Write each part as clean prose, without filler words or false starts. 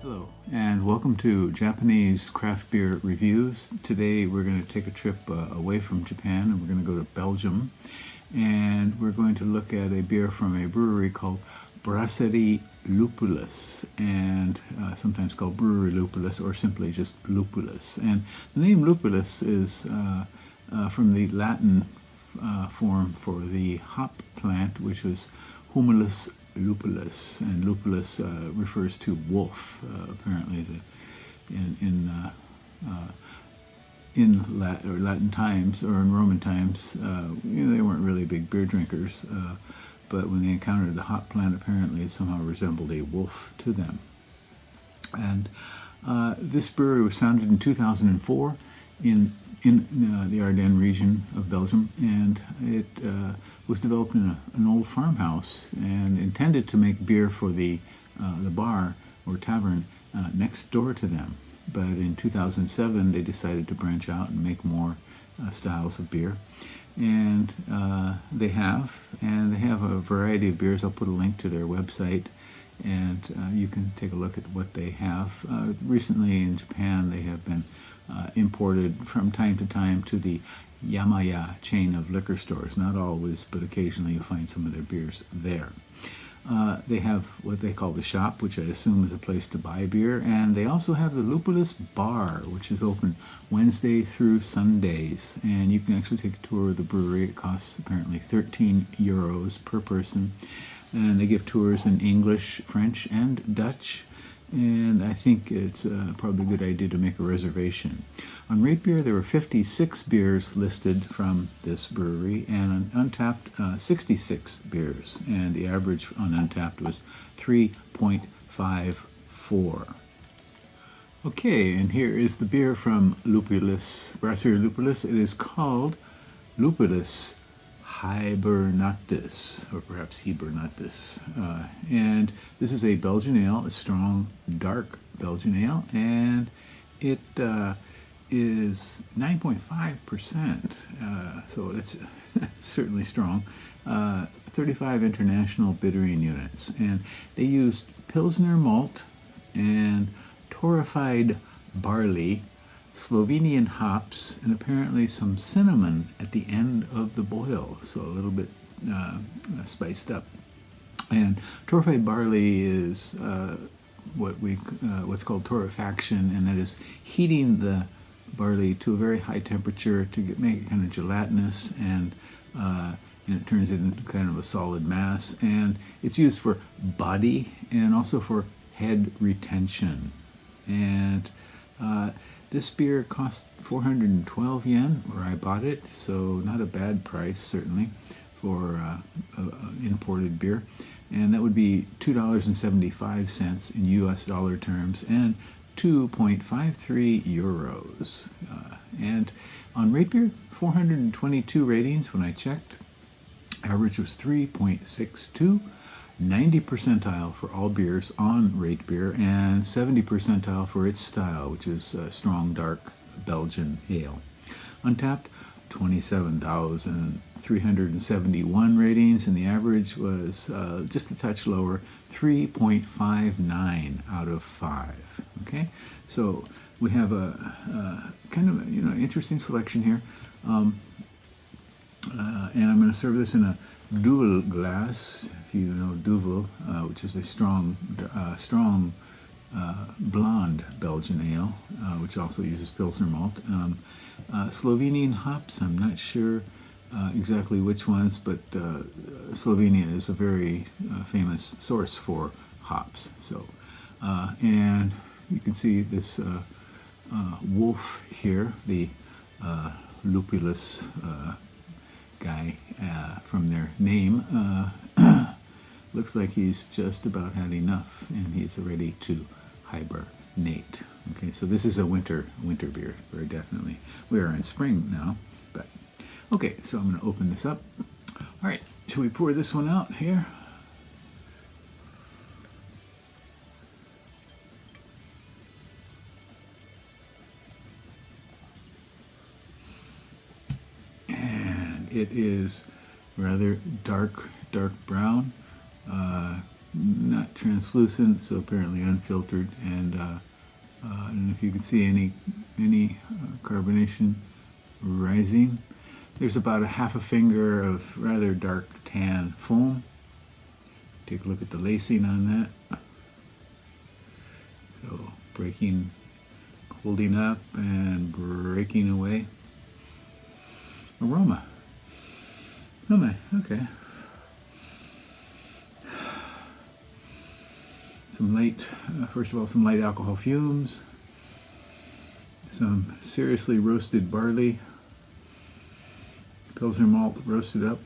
Hello, and welcome to Japanese craft beer reviews. Today we're going to take a trip away from Japan, and we're going to go to Belgium, and we're going to look at a beer from a brewery called Brasserie Lupulus, and sometimes called Brewery Lupulus or simply just Lupulus. And the name Lupulus is from the Latin form for the hop plant, which was Humulus lupulus, and lupulus refers to wolf. Apparently, in Latin times or in Roman times, they weren't really big beer drinkers, but when they encountered the hop plant, apparently it somehow resembled a wolf to them. And this brewery was founded in 2004 in the Ardennes region of Belgium, and it was developed in an old farmhouse and intended to make beer for the bar or tavern next door to them. But in 2007, they decided to branch out and make more styles of beer, and they have a variety of beers. I'll put a link to their website, and you can take a look at what they have. Recently in Japan, they have been imported from time to time to the Yamaya chain of liquor stores. Not always, but occasionally you'll find some of their beers there. They have what they call the shop, which I assume is a place to buy beer, and they also have the Lupulus bar, which is open Wednesday through Sundays, and you can actually take a tour of the brewery. It costs apparently 13 euros per person, and they give tours in English, French, and Dutch. And I think it's probably a good idea to make a reservation. On Rate Beer, there were 56 beers listed from this brewery, and on Untapped, 66 beers, and the average on Untapped was 3.54. Okay, and here is the beer from Lupulus, Brasserie Lupulus. It is called Lupulus Hibernatus, or perhaps Hibernatus, and this is a Belgian ale, a strong, dark Belgian ale, and it is 9.5%, so it's certainly strong. 35 international bittering units, and they used Pilsner malt and torrefied barley, Slovenian hops, and apparently some cinnamon at the end of the boil, so a little bit spiced up. And torrefied barley is what's called torrefaction, and that is heating the barley to a very high temperature to make it kind of gelatinous, and it turns it into kind of a solid mass. And it's used for body and also for head retention. And this beer cost 412 yen, where I bought it, so not a bad price, certainly, for imported beer. And that would be $2.75 in US dollar terms, and 2.53 euros. And on Rate Beer, 422 ratings when I checked. Average was 3.62. 90 percentile for all beers on Rate Beer, and 70 percentile for its style, which is a strong, dark Belgian ale. Untapped, 27,371 ratings, and the average was just a touch lower, 3.59 out of 5. Okay, so we have a kind of interesting selection here, and I'm going to serve this in a duvel glass. If you know duvel, which is a strong blonde Belgian ale, which also uses Pilsner malt. Slovenian hops, I'm not sure exactly which ones, but Slovenia is a very famous source for hops. So, and you can see this wolf here, the Lupulus guy, from their name. Looks like he's just about had enough, and he's ready to hibernate. Okay, so this is a winter beer, very definitely. We are in spring now, but okay. So I'm going to open this up. All right, shall we pour this one out here? And it is rather dark brown. not translucent, so apparently unfiltered, and if you can see any carbonation rising. There's about a half a finger of rather dark tan foam. Take a look at the lacing on that. So breaking, holding up and breaking away. Aroma. Oh my, okay. Some light, first of all, some light alcohol fumes. Some seriously roasted barley. Pilsner malt roasted up.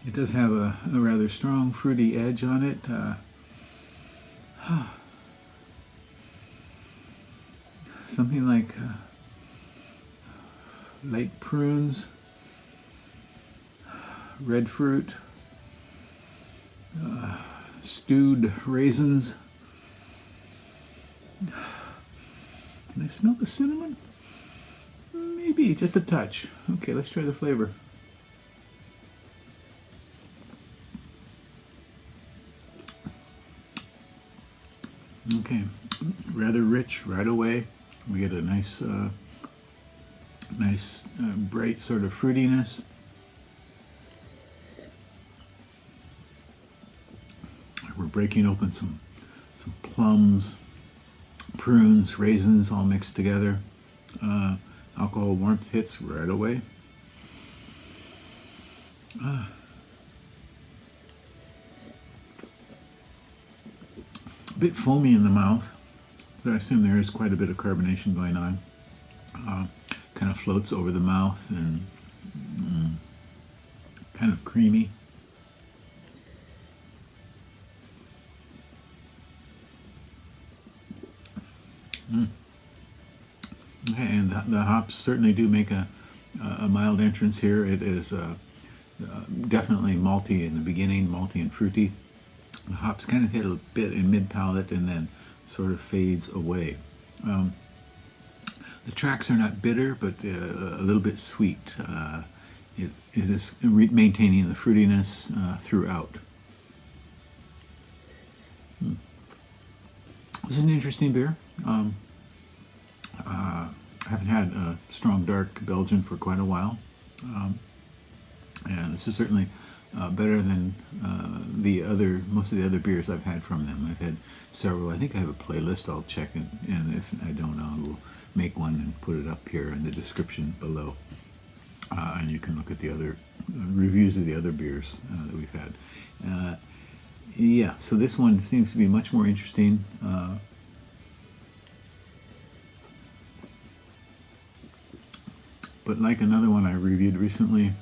It does have a rather strong fruity edge on it. Something like light prunes, red fruit, stewed raisins. Can I smell the cinnamon? Maybe, just a touch. Okay, let's try the flavor. Okay, rather rich right away. We get a nice, bright sort of fruitiness. We're breaking open some plums, prunes, raisins, all mixed together. Alcohol warmth hits right away. A bit foamy in the mouth, but I assume there is quite a bit of carbonation going on. Kind of floats over the mouth and kind of creamy. Okay, and the hops certainly do make a mild entrance here. It is definitely malty in the beginning, malty and fruity. The hops kind of hit a bit in mid-palate and then sort of fades away. The tracks are not bitter, but a little bit sweet. It is maintaining the fruitiness throughout. This is an interesting beer. I haven't had a strong dark Belgian for quite a while, and this is certainly better than most of the other beers I've had from them. I've had several. I think I have a playlist. I'll check it, and if I don't, I will make one and put it up here in the description below, and you can look at the other reviews of the other beers that we've had. Yeah, so this one seems to be much more interesting. But like another one I reviewed recently,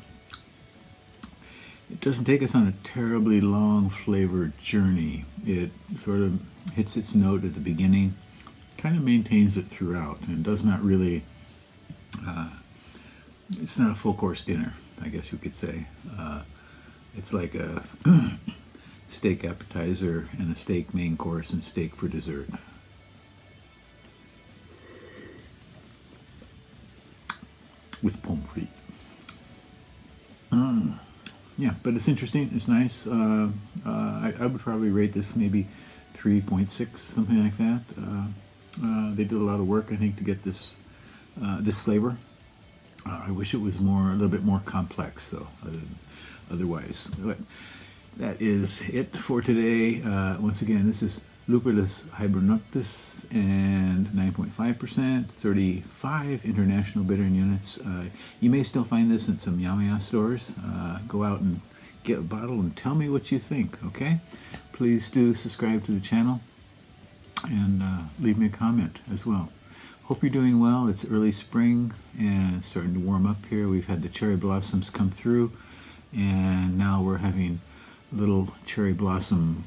it doesn't take us on a terribly long flavor journey. It sort of hits its note at the beginning, kind of maintains it throughout, and does not really, it's not a full course dinner, I guess you could say. It's like a steak appetizer and a steak main course and steak for dessert. With pommes frites. Yeah, but it's interesting. It's nice. I would probably rate this maybe 3.6, something like that. They did a lot of work, I think, to get this this flavor. I wish it was a little bit more complex, though. Otherwise, but that is it for today. Once again, this is Lupulus Hibernatus and 9.5%, 35 international bitter units. You may still find this in some Yamaya stores. Go out and get a bottle and tell me what you think, okay? Please do subscribe to the channel and leave me a comment as well. Hope you're doing well. It's early spring and it's starting to warm up here. We've had the cherry blossoms come through, and now we're having little cherry blossom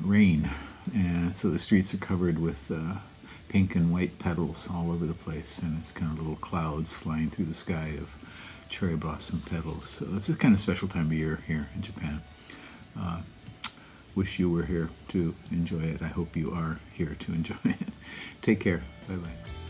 rain, and so the streets are covered with pink and white petals all over the place, and it's kind of little clouds flying through the sky of cherry blossom petals. So it's a kind of special time of year here in Japan. Wish you were here to enjoy it. I hope you are here to enjoy it. Take care. Bye-bye.